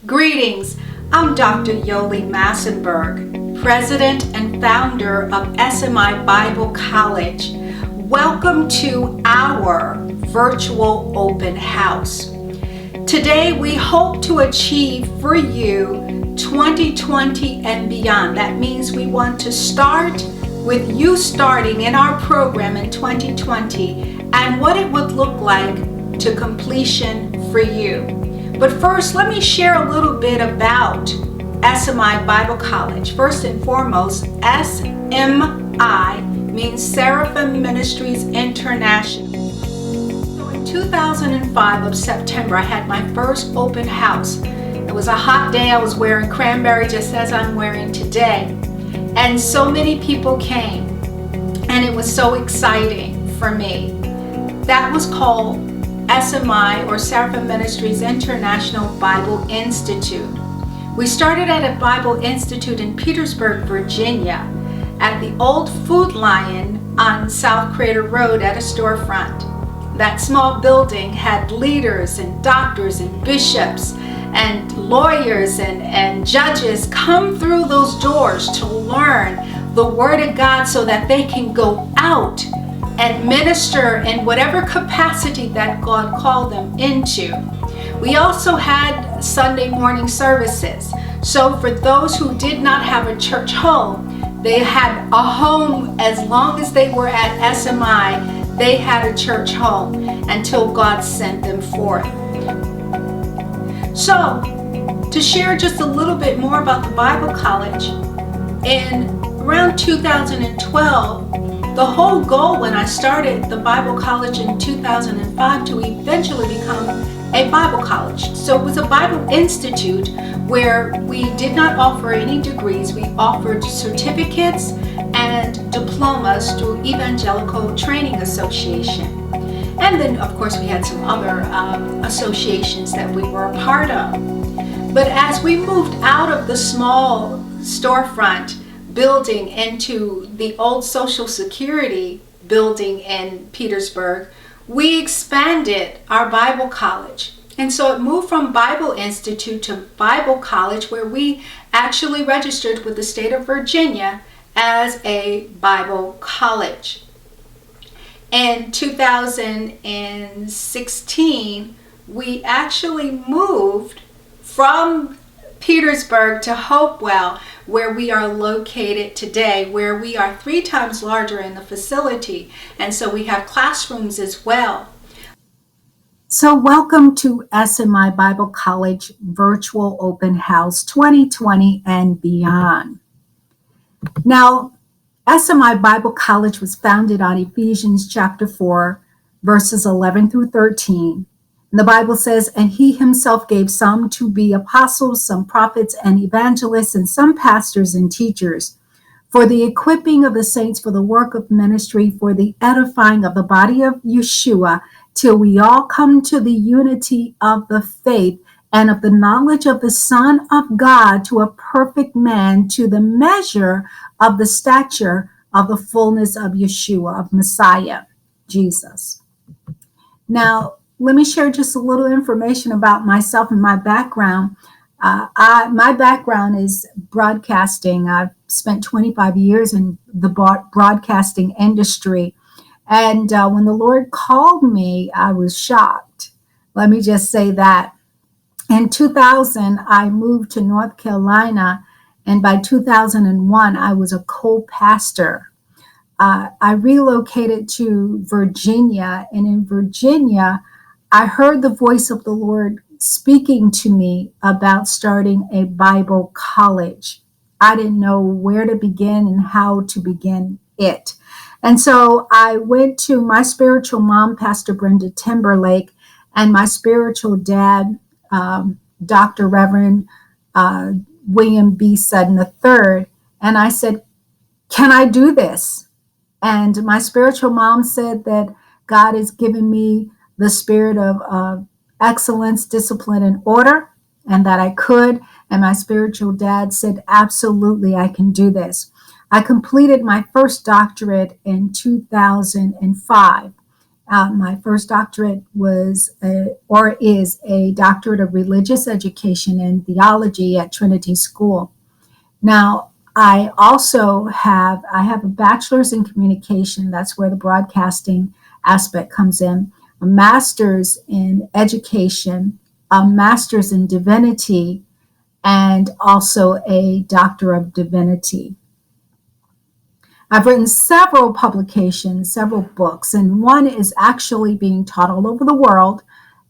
Greetings, I'm Dr. Yoli Massenberg, President and founder of SMI Bible College. Welcome to our virtual open house. Today we hope to achieve for you 2020 and beyond. That means we want to start with you starting in our program in 2020 and what it would look like to completion for you. But first, let me share a little bit about SMI Bible College. First and foremost, SMI means Seraphim Ministries International. So in 2005 of September, I had my first open house. It was a hot day. I was wearing cranberry just as I'm wearing today. And so many people came, and it was so exciting for me. That was called SMI, or Seraphim Ministries International Bible Institute. We started at a Bible Institute in Petersburg, Virginia, at the old Food Lion on South Crater Road at a storefront. That small building had leaders and doctors and bishops and lawyers and judges come through those doors to learn the Word of God so that they can go out and minister in whatever capacity that God called them into. We also had Sunday morning services. So for those who did not have a church home, they had a home as long as they were at SMI. They had a church home until God sent them forth. So to share just a little bit more about the Bible College, in around 2012, the whole goal when I started the Bible College in 2005 to eventually become a Bible college. So it was a Bible institute where we did not offer any degrees. We offered certificates and diplomas through Evangelical Training Association. And then, of course, we had some other associations that we were a part of. But as we moved out of the small storefront building into the old Social Security building in Petersburg, we expanded our Bible College. And so it moved from Bible Institute to Bible College, where we actually registered with the state of Virginia as a Bible college. In 2016, we actually moved from Petersburg to Hopewell, where we are located today, where we are 3 times larger in the facility. And so we have classrooms as well. So welcome to SMI Bible College Virtual Open House 2020 and beyond. Now, SMI Bible College was founded on Ephesians chapter 4, verses 11 through 13. And the Bible says, and he himself gave some to be apostles, some prophets and evangelists, and some pastors and teachers, for the equipping of the saints, for the work of ministry, for the edifying of the body of Yeshua, till we all come to the unity of the faith and of the knowledge of the Son of God, to a perfect man, to the measure of the stature of the fullness of Yeshua, of Messiah, Jesus. Now, let me share just a little information about myself and my background. My background is broadcasting. I've spent 25 years in the broadcasting industry. And when the Lord called me, I was shocked. Let me just say that. In 2000, I moved to North Carolina. And by 2001, I was a co-pastor. I relocated to Virginia. And in Virginia, I heard the voice of the Lord speaking to me about starting a Bible college. I didn't know where to begin and how to begin it. And so I went to my spiritual mom, Pastor Brenda Timberlake, and my spiritual dad, Dr. Reverend William B. Sutton III. And I said, can I do this? And my spiritual mom said that God has given me the spirit of excellence, discipline, and order, and that I could. And my spiritual dad said, absolutely, I can do this. I completed my first doctorate in 2005. My first doctorate is a doctorate of religious education and theology at Trinity School. Now, I have a bachelor's in communication. That's where the broadcasting aspect comes in. A master's in education, a master's in divinity, and also a doctor of divinity. I've written several publications, several books, and one is actually being taught all over the world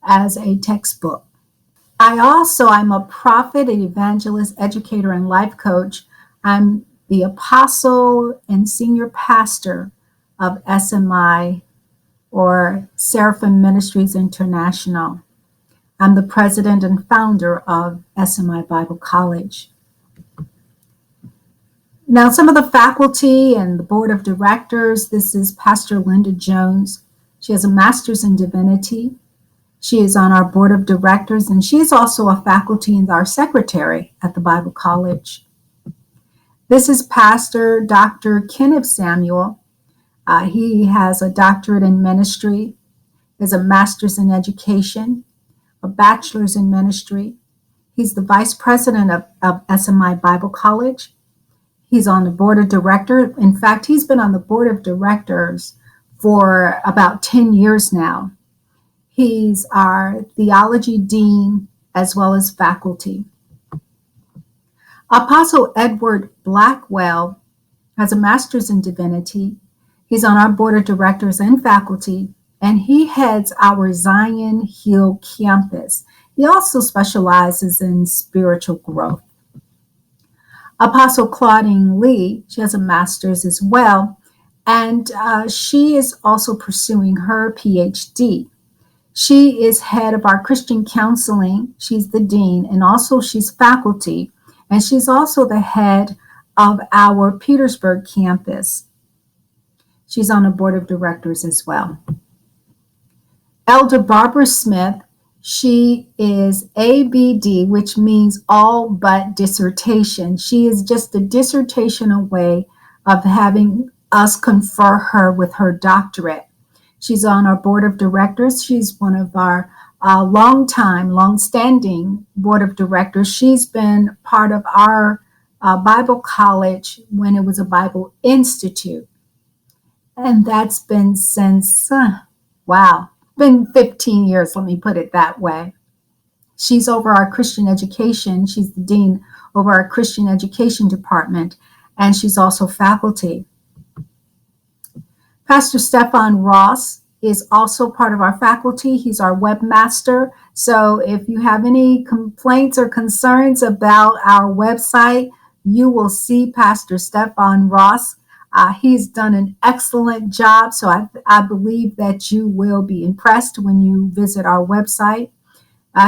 as a textbook. I'm a prophet, an evangelist, educator, and life coach. I'm the apostle and senior pastor of SMI, or Seraphim Ministries International. I'm the president and founder of SMI Bible College. Now, some of the faculty and the board of directors, this is Pastor Linda Jones. She has a master's in divinity. She is on our board of directors, and she is also a faculty and our secretary at the Bible College. This is Pastor Dr. Kenneth Samuel. He has a doctorate in ministry, has a master's in education, a bachelor's in ministry. He's the vice president of SMI Bible College. He's on the board of directors. In fact, he's been on the board of directors for about 10 years now. He's our theology dean as well as faculty. Apostle Edward Blackwell has a master's in divinity. He's on our board of directors and faculty, and he heads our Zion Hill campus. He also specializes in spiritual growth. Apostle Claudine Lee, she has a master's as well, and she is also pursuing her PhD. She is head of our Christian counseling. She's the dean, and also she's faculty, and she's also the head of our Petersburg campus. She's on the board of directors as well. Elder Barbara Smith, she is ABD, which means all but dissertation. She is just a dissertation away of having us confer her with her doctorate. She's on our board of directors. She's one of our long-standing board of directors. She's been part of our Bible college when it was a Bible Institute. And that's been since, been 15 years, let me put it that way. She's over our Christian education. She's the dean over our Christian education department, and she's also faculty. Pastor Stefan Ross is also part of our faculty. He's our webmaster. So if you have any complaints or concerns about our website, you will see Pastor Stefan Ross. He's done an excellent job, so I believe that you will be impressed when you visit our website.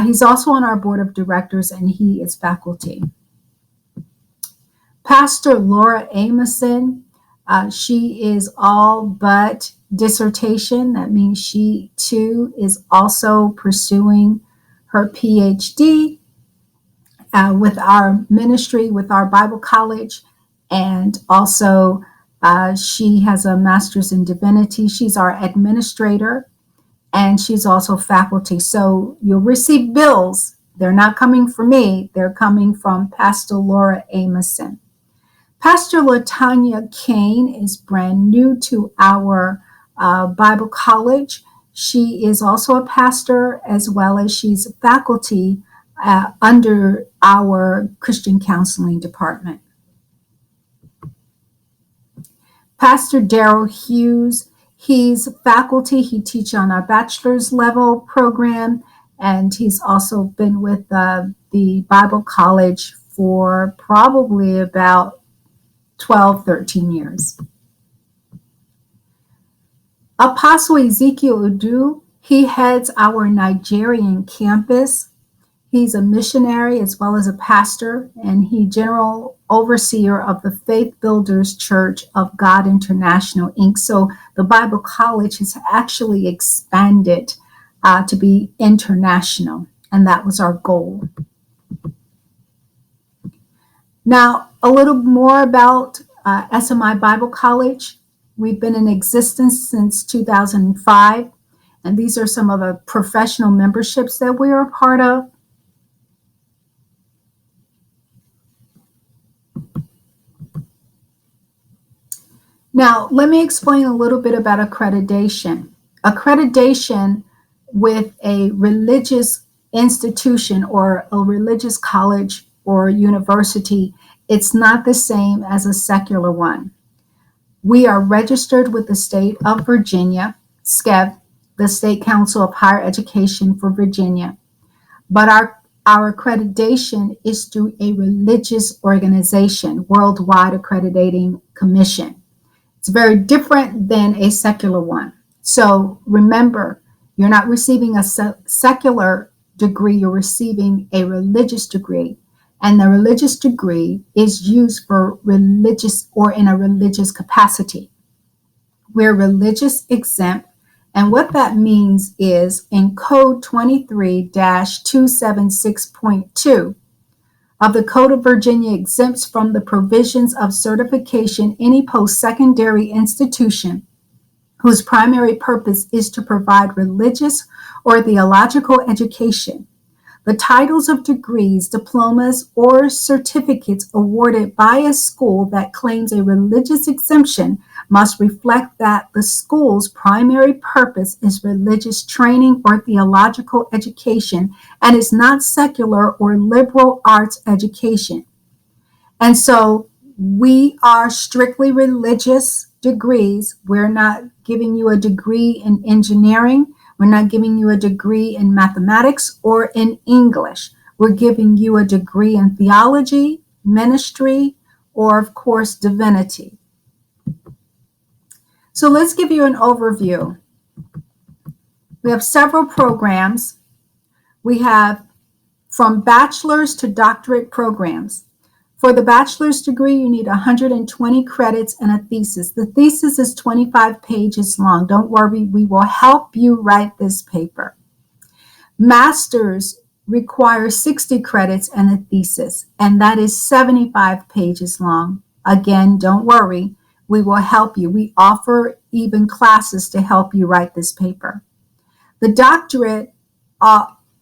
He's also on our board of directors, and he is faculty. Pastor Laura Amoson, she is all but dissertation. That means she, too, is also pursuing her PhD with our ministry, with our Bible college, and also she has a master's in divinity. She's our administrator, and she's also faculty. So you'll receive bills. They're not coming from me. They're coming from Pastor Laura Amoson. Pastor LaTanya Kane is brand new to our Bible college. She is also a pastor, as well as she's faculty under our Christian counseling department. Pastor Darrell Hughes, he's faculty. He teaches on our bachelor's level program, and he's also been with the Bible College for probably about 12, 13 years. Apostle Ezekiel Udoh, he heads our Nigerian campus. He's a missionary as well as a pastor, and he general overseer of the Faith Builders Church of God International, Inc. So the Bible College has actually expanded to be international, and that was our goal. Now, a little more about SMI Bible College. We've been in existence since 2005. And these are some of the professional memberships that we are a part of. Now, let me explain a little bit about accreditation. Accreditation with a religious institution or a religious college or university, it's not the same as a secular one. We are registered with the state of Virginia, SCEV, the State Council of Higher Education for Virginia. But our accreditation is through a religious organization, Worldwide Accrediting Commission. It's very different than a secular one. So remember, you're not receiving a secular degree, you're receiving a religious degree. And the religious degree is used for religious or in a religious capacity. We're religious exempt. And what that means is in Code 23-276.2 of the Code of Virginia exempts from the provisions of certification any post-secondary institution whose primary purpose is to provide religious or theological education. The titles of degrees, diplomas, or certificates awarded by a school that claims a religious exemption must reflect that the school's primary purpose is religious training or theological education and is not secular or liberal arts education. And so we are strictly religious degrees. We're not giving you a degree in engineering. We're not giving you a degree in mathematics or in English. We're giving you a degree in theology, ministry, or of course, divinity. So let's give you an overview. We have several programs. We have from bachelor's to doctorate programs. For the bachelor's degree, you need 120 credits and a thesis. The thesis is 25 pages long. Don't worry, we will help you write this paper. Master's requires 60 credits and a thesis, and that is 75 pages long. Again, don't worry, we will help you. We offer even classes to help you write this paper. The doctorate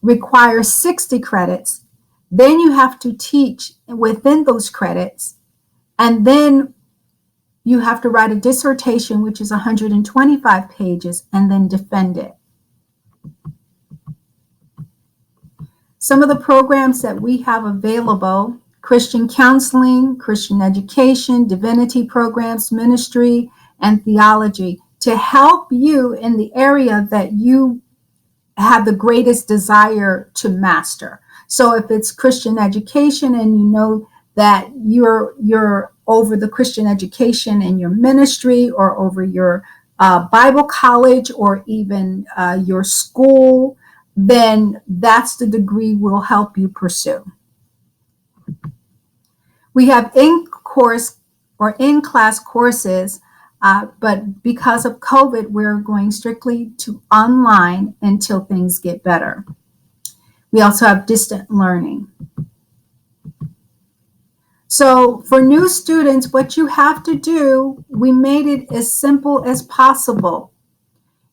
requires 60 credits. Then you have to teach within those credits, and then you have to write a dissertation, which is 125 pages, and then defend it. Some of the programs that we have available: Christian counseling, Christian education, divinity programs, ministry, and theology, to help you in the area that you have the greatest desire to master. So if it's Christian education and you know that you're over the Christian education in your ministry or over your Bible college or even your school, then that's the degree we'll help you pursue. We have in-course or in-class courses, but because of COVID, we're going strictly to online until things get better. We also have distant learning. So for new students, what you have to do, we made it as simple as possible.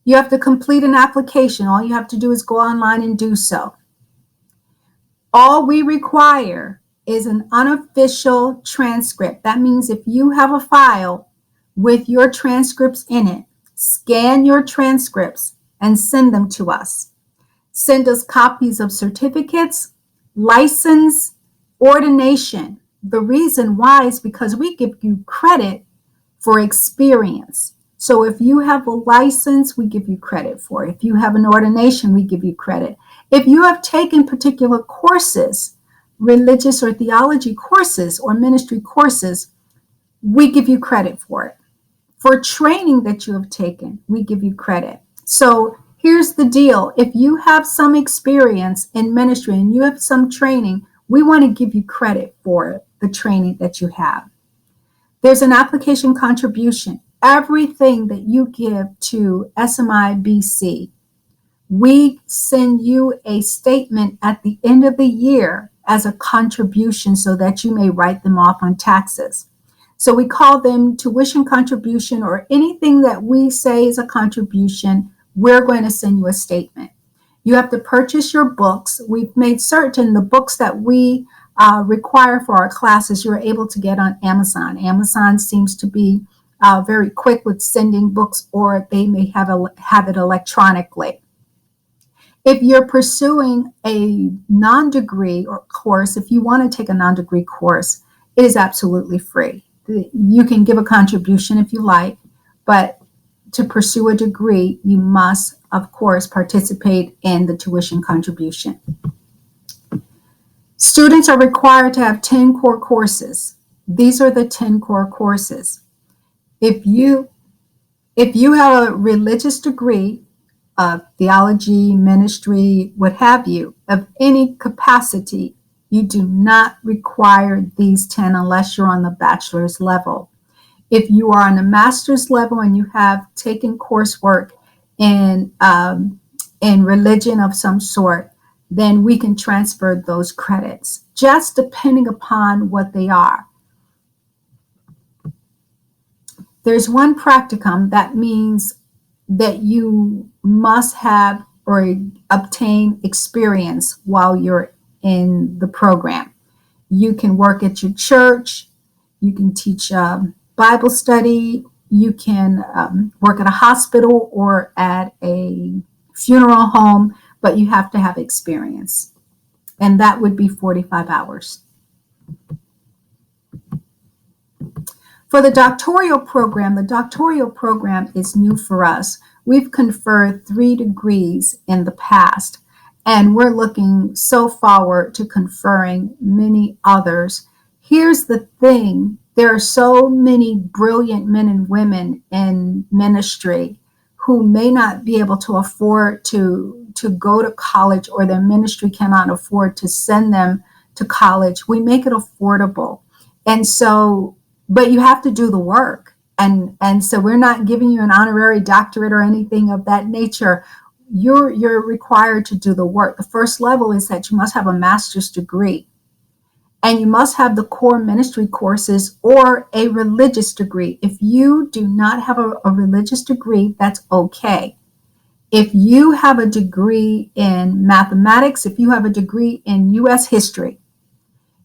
You have to complete an application. All you have to do is go online and do so. All we require is an unofficial transcript. That means if you have a file with your transcripts in it, scan your transcripts and send them to us. Send us copies of certificates, license, ordination. The reason why is because we give you credit for experience. So if you have a license, we give you credit for it. If you have an ordination, we give you credit. If you have taken particular courses, religious or theology courses or ministry courses, we give you credit for it. For training that you have taken, we give you credit. So here's the deal. If you have some experience in ministry and you have some training, we want to give you credit for the training that you have. There's an application contribution. Everything that you give to SMI BC, we send you a statement at the end of the year as a contribution so that you may write them off on taxes. So we call them tuition contribution, or anything that we say is a contribution, we're going to send you a statement. You have to purchase your books. We've made certain the books that we require for our classes you're able to get on Amazon. Amazon seems to be very quick with sending books, or they may have it electronically. If you're pursuing a non-degree or course, if you want to take a non-degree course, it is absolutely free. You can give a contribution if you like, but to pursue a degree, you must, of course, participate in the tuition contribution. Students are required to have 10 core courses. These are the 10 core courses. If you have a religious degree, theology, ministry, what have you, of any capacity, you do not require these 10 unless you're on the bachelor's level. If you are on the master's level and you have taken coursework in religion of some sort, then we can transfer those credits, just depending upon what they are. There's one practicum that means that you must have or obtain experience while you're in the program. You can work at your church, you can teach Bible study, you can work at a hospital or at a funeral home, but you have to have experience. And that would be 45 hours. For the doctoral program is new for us. We've conferred 3 degrees in the past, and we're looking so forward to conferring many others. Here's the thing. There are so many brilliant men and women in ministry who may not be able to afford to go to college, or their ministry cannot afford to send them to college. We make it affordable. And so, but you have to do the work. And so we're not giving you an honorary doctorate or anything of that nature. You're required to do the work. The first level is that you must have a master's degree. And you must have the core ministry courses or a religious degree. If you do not have a religious degree, that's okay. If you have a degree in mathematics, if you have a degree in U.S. history,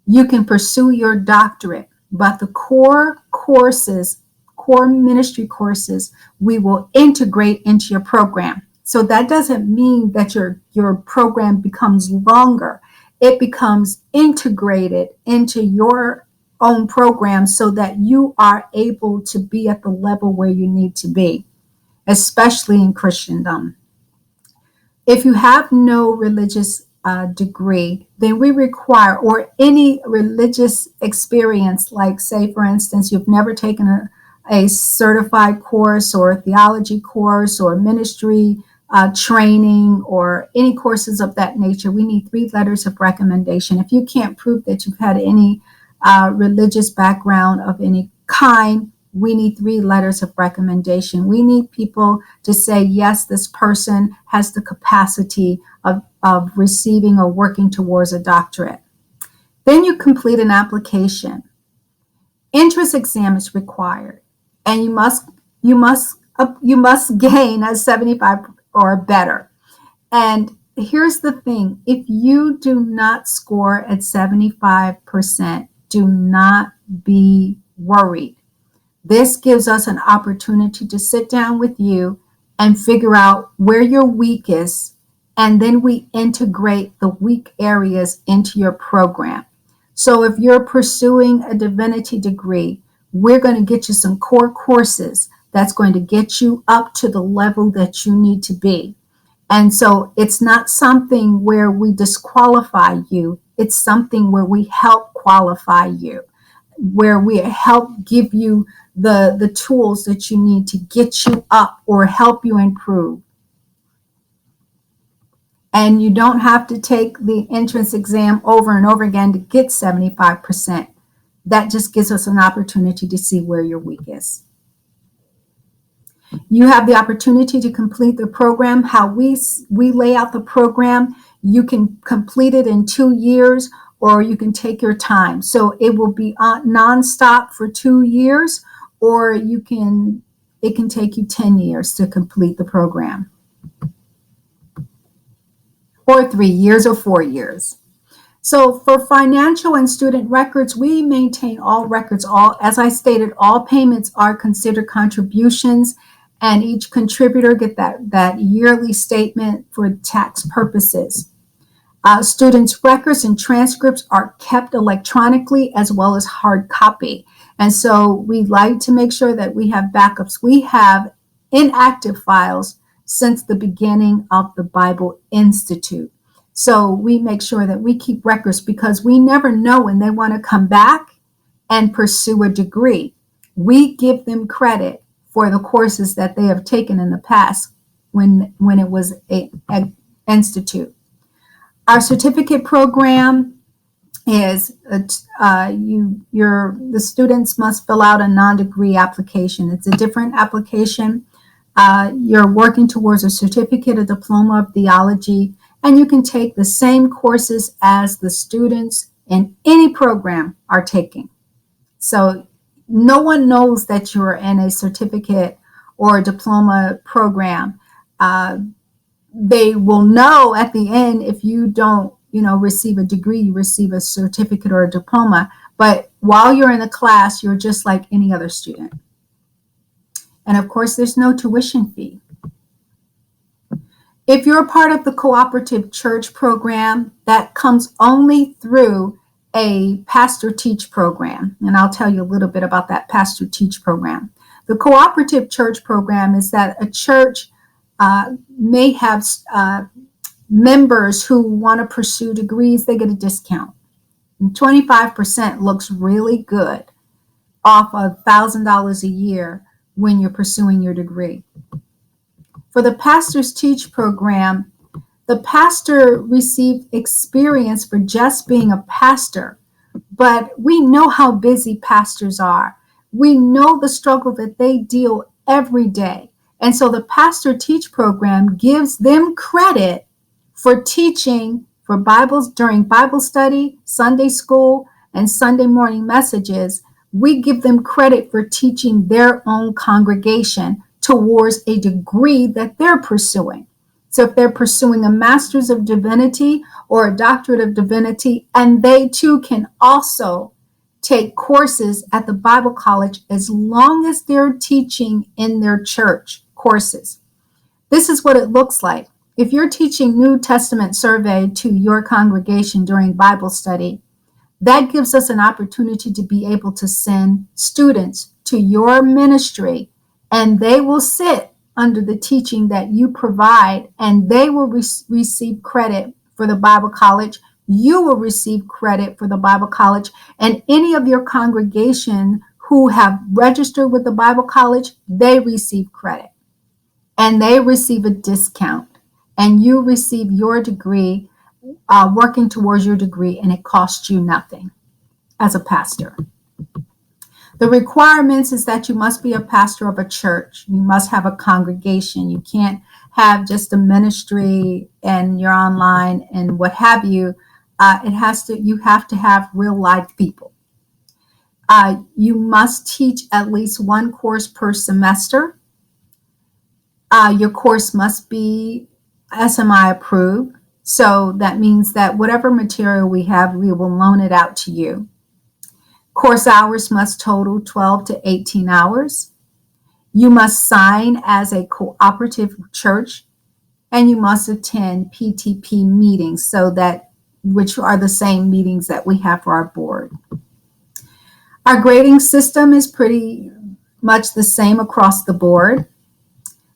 you can pursue your doctorate. But the core courses, core ministry courses, we will integrate into your program. So that doesn't mean that your program becomes longer. It becomes integrated into your own program so that you are able to be at the level where you need to be, especially in Christendom. If you have no religious degree, then we require, or any religious experience, like say, for instance, you've never taken a certified course or a theology course or ministry training or any courses of that nature, we need 3 letters of recommendation. If you can't prove that you've had any religious background of any kind, we need 3 letters of recommendation. We need people to say, yes, this person has the capacity of receiving or working towards a doctorate. Then you complete an application. Entrance exam is required, and you must gain a 75 or better. And here's the thing: if you do not score at 75%, do not be worried. This gives us an opportunity to sit down with you and figure out where you're weakest, and then we integrate the weak areas into your program. So if you're pursuing a divinity degree, we're going to get you some core courses that's going to get you up to the level that you need to be. And so it's not something where we disqualify you. It's something where we help qualify you, where we help give you the tools that you need to get you up or help you improve. And you don't have to take the entrance exam over and over again to get 75%. That just gives us an opportunity to see where you're weak is. You have the opportunity to complete the program. How we lay out the program, you can complete it in 2 years, or you can take your time. So it will be nonstop for 2 years, or it can take you 10 years to complete the program. or 3 years or 4 years. So for financial and student records, we maintain all records. As I stated, all payments are considered contributions, and each contributor get that yearly statement for tax purposes. Students' records and transcripts are kept electronically as well as hard copy. And so we like to make sure that we have backups. We have inactive files since the beginning of the Bible Institute. So we make sure that we keep records because we never know when they want to come back and pursue a degree. We give them credit for the courses that they have taken in the past when it was an institute. Our certificate program is the students must fill out a non-degree application. It's a different application. You're working towards a certificate, a diploma of theology, and you can take the same courses as the students in any program are taking. So no one knows that you're in a certificate or a diploma program. They will know at the end if you don't, receive a degree, you receive a certificate or a diploma. But while you're in the class, you're just like any other student. And of course, there's no tuition fee. If you're a part of the Cooperative Church program, that comes only through a Pastor Teach program. And I'll tell you a little bit about that Pastor Teach program. The Cooperative Church program is that a church may have members who want to pursue degrees, they get a discount. And 25% looks really good off of $1,000 a year when you're pursuing your degree. For the Pastors Teach program, the pastor received experience for just being a pastor, but we know how busy pastors are. We know the struggle that they deal every day. And so the Pastor Teach program gives them credit for teaching for Bibles during Bible study, Sunday school, and Sunday morning messages. We give them credit for teaching their own congregation towards a degree that they're pursuing. So if they're pursuing a Master's of Divinity or a Doctorate of Divinity, and they too can also take courses at the Bible College as long as they're teaching in their church courses. This is what it looks like. If you're teaching New Testament survey to your congregation during Bible study, that gives us an opportunity to be able to send students to your ministry, and they will sit under the teaching that you provide, and they will receive credit for the Bible College. You will receive credit for the Bible College, and any of your congregation who have registered with the Bible College, they receive credit, and they receive a discount, and you receive your degree, working towards your degree, and it costs you nothing as a pastor. The requirements is that you must be a pastor of a church. You must have a congregation. You can't have just a ministry and you're online and what have you. You have to have real life people. You must teach at least one course per semester. Your course must be SMI approved. So that means that whatever material we have, we will loan it out to you. Course hours must total 12 to 18 hours. You must sign as a cooperative church, and you must attend PTP meetings, which are the same meetings that we have for our board. Our grading system is pretty much the same across the board.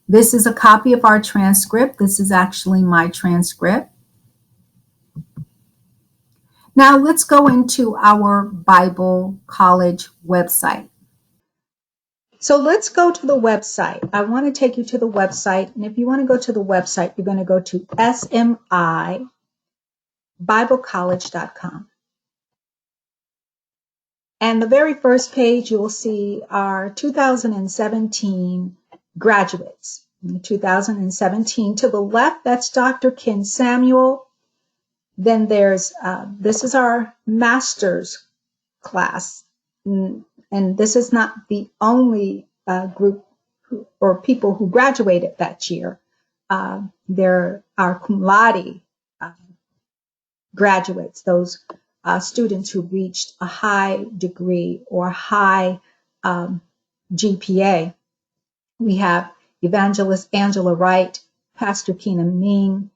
This is a copy of our transcript. This is actually my transcript. Now let's go into our Bible College website. So let's go to the website. I want to take you to the website. And if you want to go to the website, you're going to go to SMIBibleCollege.com. And the very first page, you'll see our 2017 graduates. In 2017, to the left, that's Dr. Ken Samuel. Then there's, this is our master's class. And this is not the only group or people who graduated that year. There are cum laude graduates, those students who reached a high degree or high GPA. We have Evangelist Angela Wright, Pastor Keenan Ming,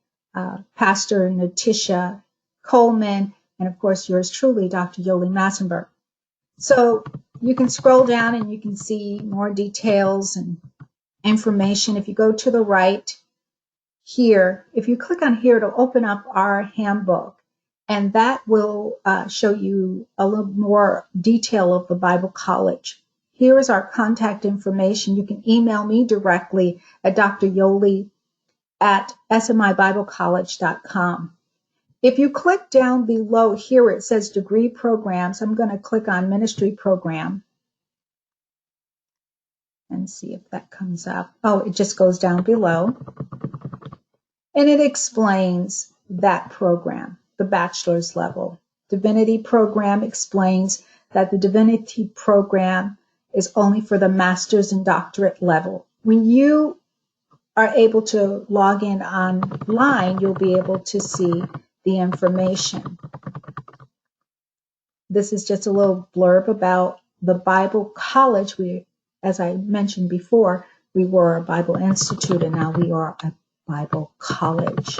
Pastor Natisha Coleman, and of course yours truly, Dr. Yoli Massenberg. So you can scroll down and you can see more details and information. If you go to the right here, if you click on here, it'll open up our handbook, and that will show you a little more detail of the Bible College. Here is our contact information. You can email me directly at dryoli@smibiblecollege.com. If you click down below here, it says degree programs. I'm going to click on ministry program and see if that comes up. Oh, it just goes down below. And it explains that program, the bachelor's level. Divinity program explains that the divinity program is only for the master's and doctorate level. When you are able to log in online, you'll be able to see the information. This is just a little blurb about the Bible College. We, as I mentioned before, we were a Bible Institute, and now we are a Bible College.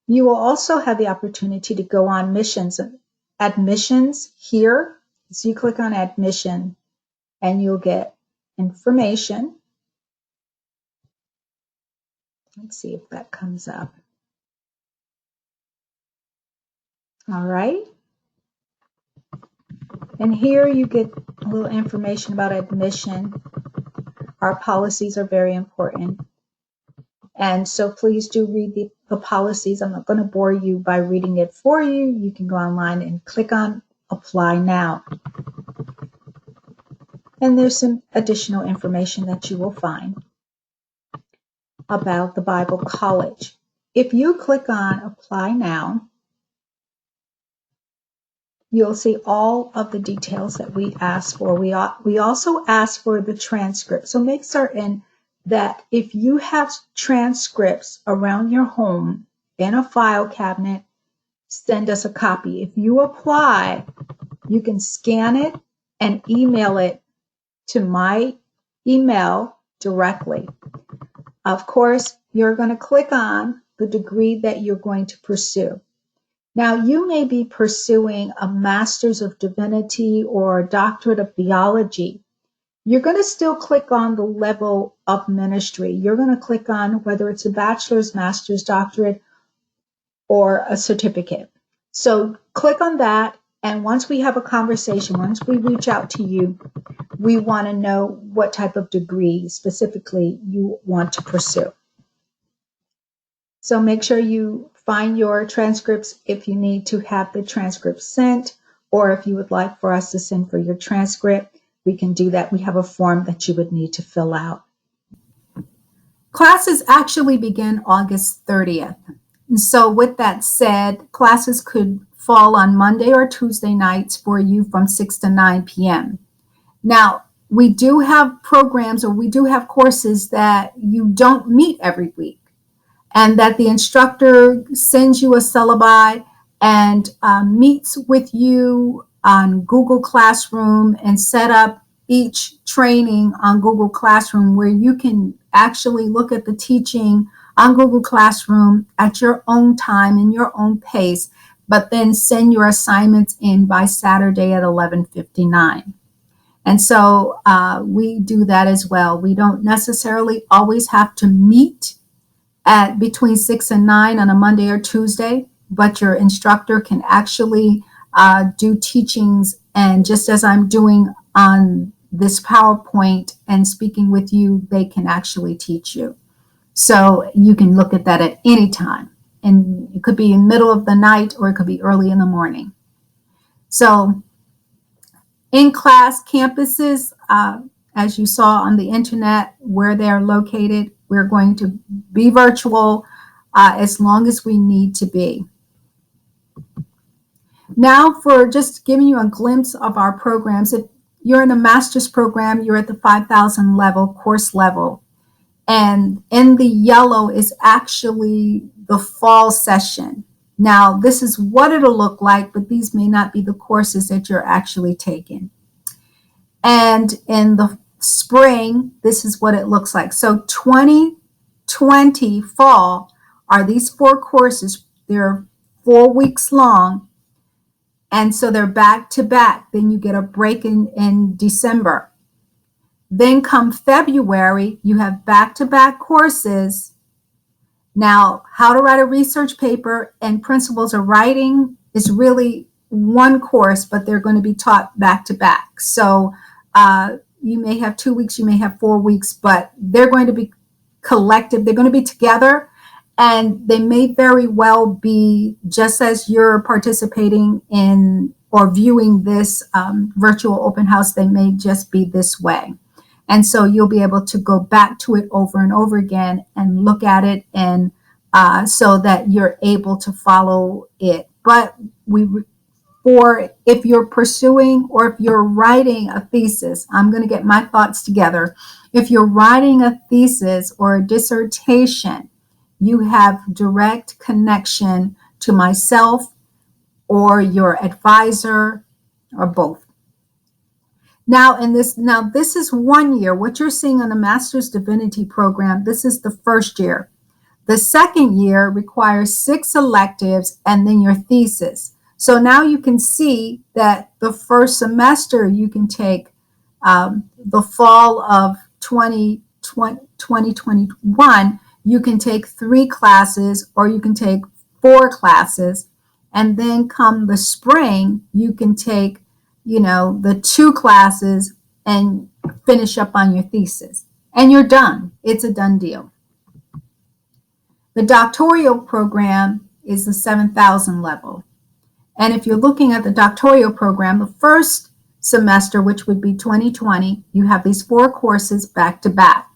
You will also have the opportunity to go on missions. Admissions here, so you click on admission and you'll get information. Let's see if that comes up. All right. And here you get a little information about admission. Our policies are very important. And so please do read the policies. I'm not going to bore you by reading it for you. You can go online and click on Apply Now. And there's some additional information that you will find about the Bible College. If you click on Apply Now, you'll see all of the details that we ask for. We also ask for the transcript. So make certain that if you have transcripts around your home in a file cabinet, send us a copy. If you apply, you can scan it and email it to my email directly. Of course, you're going to click on the degree that you're going to pursue. Now, you may be pursuing a Master's of Divinity or a Doctorate of Theology. You're going to still click on the level of ministry. You're going to click on whether it's a bachelor's, master's, doctorate, or a certificate. So click on that. And once we have a conversation, once we reach out to you, we want to know what type of degree specifically you want to pursue. So make sure you find your transcripts if you need to have the transcript sent, or if you would like for us to send for your transcript, we can do that. We have a form that you would need to fill out. Classes actually begin August 30th. And so with that said, classes could fall on Monday or Tuesday nights for you from 6 to 9 p.m. Now, we do have programs, or we do have courses that you don't meet every week, and that the instructor sends you a syllabi and meets with you on Google Classroom and set up each training on Google Classroom, where you can actually look at the teaching on Google Classroom at your own time and your own pace, but then send your assignments in by Saturday at 11:59. And so we do that as well. We don't necessarily always have to meet at between 6 and 9 on a Monday or Tuesday, but your instructor can actually do teachings. And just as I'm doing on this PowerPoint and speaking with you, they can actually teach you. So you can look at that at any time. And it could be in the middle of the night, or it could be early in the morning. So in-class campuses, as you saw on the internet, where they're located, we're going to be virtual as long as we need to be. Now, for just giving you a glimpse of our programs, if you're in a master's program, you're at the 5,000 level, course level. And in the yellow is actually the fall session. Now, this is what it'll look like, but these may not be the courses that you're actually taking. And in the spring, this is what it looks like. So 2020 fall are these 4 courses. They're 4 weeks long. And so they're back to back. Then you get a break in December. Then come February, you have back-to-back courses. Now, how to write a research paper and principles of writing is really one course, but they're going to be taught back-to-back. So you may have 2 weeks, you may have 4 weeks, but they're going to be collective. They're going to be together, and they may very well be, just as you're participating in or viewing this virtual open house, they may just be this way. And so you'll be able to go back to it over and over again and look at it, and so that you're able to follow it. But if you're pursuing or if you're writing a thesis, I'm going to get my thoughts together. If you're writing a thesis or a dissertation, you have direct connection to myself or your advisor or both. Now, this is 1 year. What you're seeing on the Master's Divinity program, this is the first year. The second year requires 6 electives and then your thesis. So now you can see that the first semester you can take the fall of 2021, you can take 3 classes or you can take 4 classes. And then come the spring, you can take the 2 classes and finish up on your thesis. And you're done. It's a done deal. The doctoral program is the 7,000 level. And if you're looking at the doctoral program, the first semester, which would be 2020, you have these 4 courses back to back.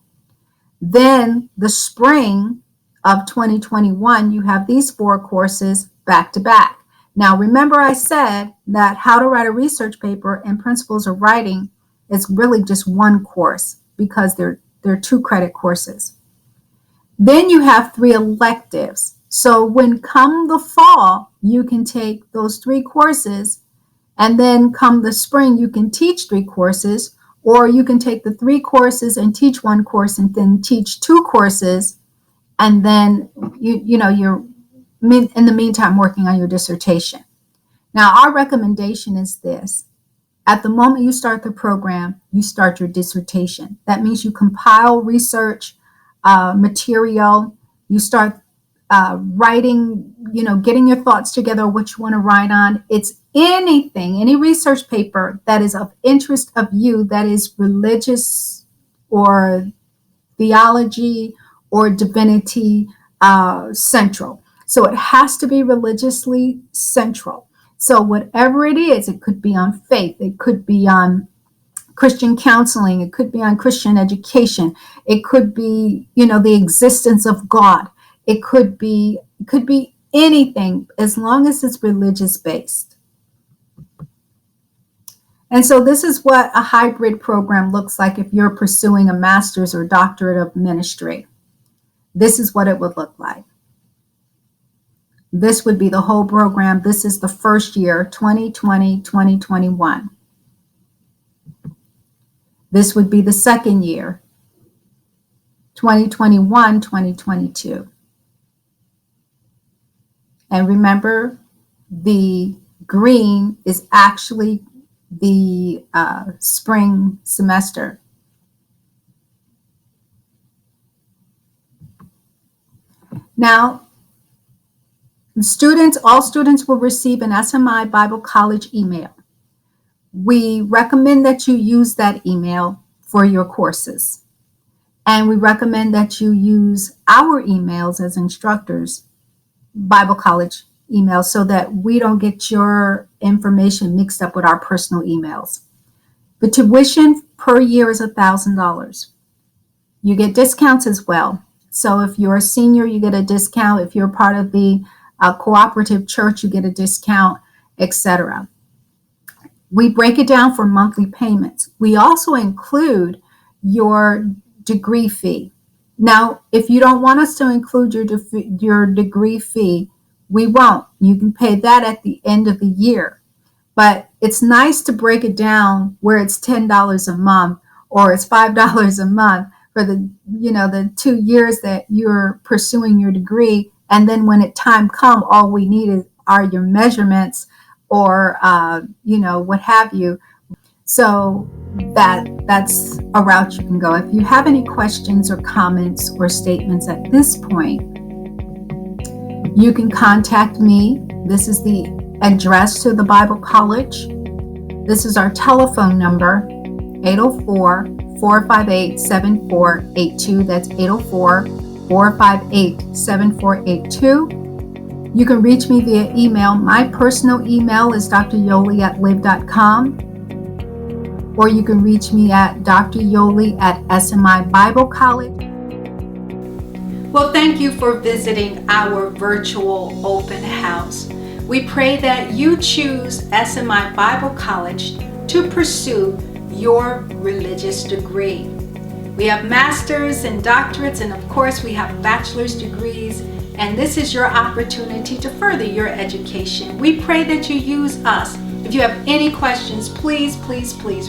Then the spring of 2021, you have these 4 courses back to back. Now, remember I said that how to write a research paper and principles of writing is really just one course because they're 2 credit courses. Then you have 3 electives. So when come the fall, you can take those 3 courses, and then come the spring, you can teach 3 courses, or you can take the 3 courses and teach 1 course and then teach 2 courses, and then you're in the meantime working on your dissertation. Now, our recommendation is this. At the moment you start the program, you start your dissertation. That means you compile research material, you start writing, getting your thoughts together, what you want to write on. It's any research paper that is of interest of you, that is religious or theology or divinity central. So it has to be religiously central. So whatever it is, it could be on faith, it could be on Christian counseling, it could be on Christian education, it could be, the existence of God. It could be anything as long as it's religious based. And so this is what a hybrid program looks like if you're pursuing a master's or doctorate of ministry. This is what it would look like. This would be the whole program. This is the first year, 2020, 2021. This would be the second year, 2021, 2022. And remember, the green is actually the spring semester. Now, all students will receive an SMI Bible College email. We recommend that you use that email for your courses. And we recommend that you use our emails as instructors, Bible College emails, so that we don't get your information mixed up with our personal emails. The tuition per year is $1,000. You get discounts as well. So if you're a senior, you get a discount. If you're part of the Cooperative Church, you get a discount, etc. We break it down for monthly payments. We also include your degree fee. Now, if you don't want us to include your degree fee, we won't. You can pay that at the end of the year. But it's nice to break it down where it's $10 a month or it's $5 a month for the 2 years that you're pursuing your degree. And then when time come, all we need are your measurements or, what have you. So that's a route you can go. If you have any questions or comments or statements at this point, you can contact me. This is the address to the Bible College. This is our telephone number, 804-458-7482. That's 804-458-7482. You can reach me via email. My personal email is dryoli@live.com. Or you can reach me at dryoli at SMI Bible College. Well, thank you for visiting our virtual open house. We pray that you choose SMI Bible College to pursue your religious degree. We have master's and doctorates, and of course we have bachelor's degrees, and this is your opportunity to further your education. We pray that you use us. If you have any questions, please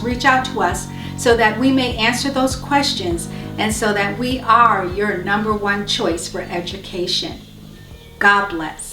reach out to us so that we may answer those questions and so that we are your number one choice for education. God bless.